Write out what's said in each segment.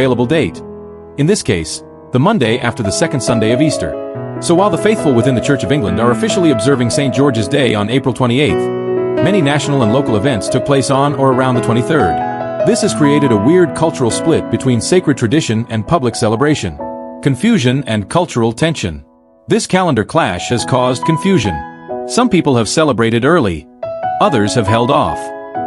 available date. In this case, the Monday after the second Sunday of Easter. So while the faithful within the Church of England are officially observing St. George's Day on April 28th, many national and local events took place on or around the 23rd. This has created a weird cultural split between sacred tradition and public celebration. Confusion and cultural tension. This calendar clash has caused confusion. Some people have celebrated early. Others have held off.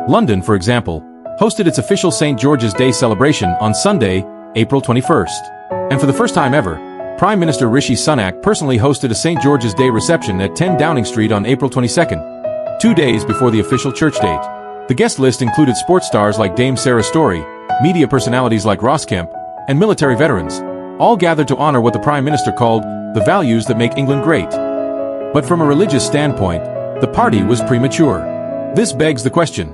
London, for example, hosted its official St. George's Day celebration on Sunday, April 21st. And for the first time ever, Prime Minister Rishi Sunak personally hosted a St. George's Day reception at 10 Downing Street on April 22nd, 2 days before the official church date. The guest list included sports stars like Dame Sarah Story, media personalities like Ross Kemp, and military veterans, all gathered to honor what the Prime Minister called the values that make England great. But from a religious standpoint, the party was premature. This begs the question: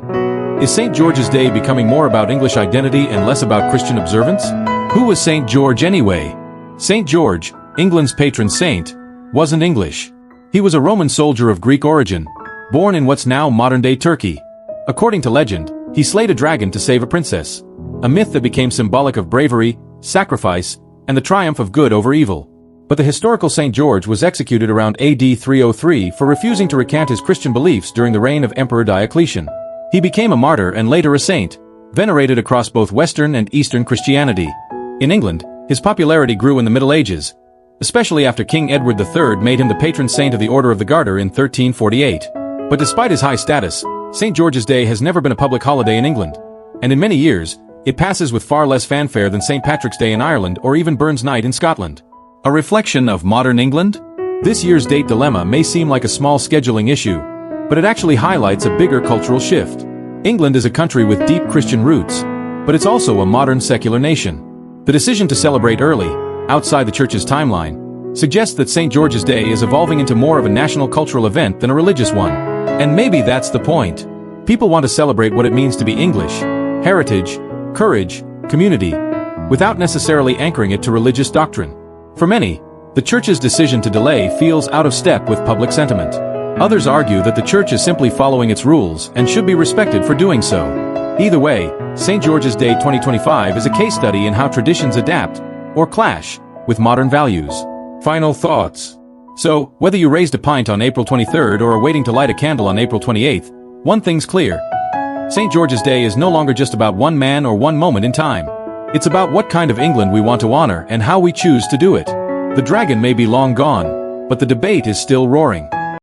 is St. George's Day becoming more about English identity and less about Christian observance? Who was St. George anyway? St. George, England's patron saint, wasn't English. He was a Roman soldier of Greek origin, born in what's now modern-day Turkey. According to legend, he slayed a dragon to save a princess, a myth that became symbolic of bravery, sacrifice, and the triumph of good over evil. But the historical St. George was executed around AD 303 for refusing to recant his Christian beliefs during the reign of Emperor Diocletian. He became a martyr and later a saint, venerated across both Western and Eastern Christianity. In England, his popularity grew in the Middle Ages, especially after King Edward III made him the patron saint of the Order of the Garter in 1348. But despite his high status, St. George's Day has never been a public holiday in England, and in many years, it passes with far less fanfare than St. Patrick's Day in Ireland or even Burns Night in Scotland. A reflection of modern England? This year's date dilemma may seem like a small scheduling issue, but it actually highlights a bigger cultural shift. England is a country with deep Christian roots, but it's also a modern secular nation. The decision to celebrate early, outside the church's timeline, suggests that St. George's Day is evolving into more of a national cultural event than a religious one. And maybe that's the point. People want to celebrate what it means to be English, heritage, courage, community, without necessarily anchoring it to religious doctrine. For many, the church's decision to delay feels out of step with public sentiment. Others argue that the church is simply following its rules and should be respected for doing so. Either way, St. George's Day 2025 is a case study in how traditions adapt, or clash, with modern values. Final thoughts. So, whether you raised a pint on April 23rd or are waiting to light a candle on April 28th, one thing's clear. St. George's Day is no longer just about one man or one moment in time. It's about what kind of England we want to honor and how we choose to do it. The dragon may be long gone, but the debate is still roaring.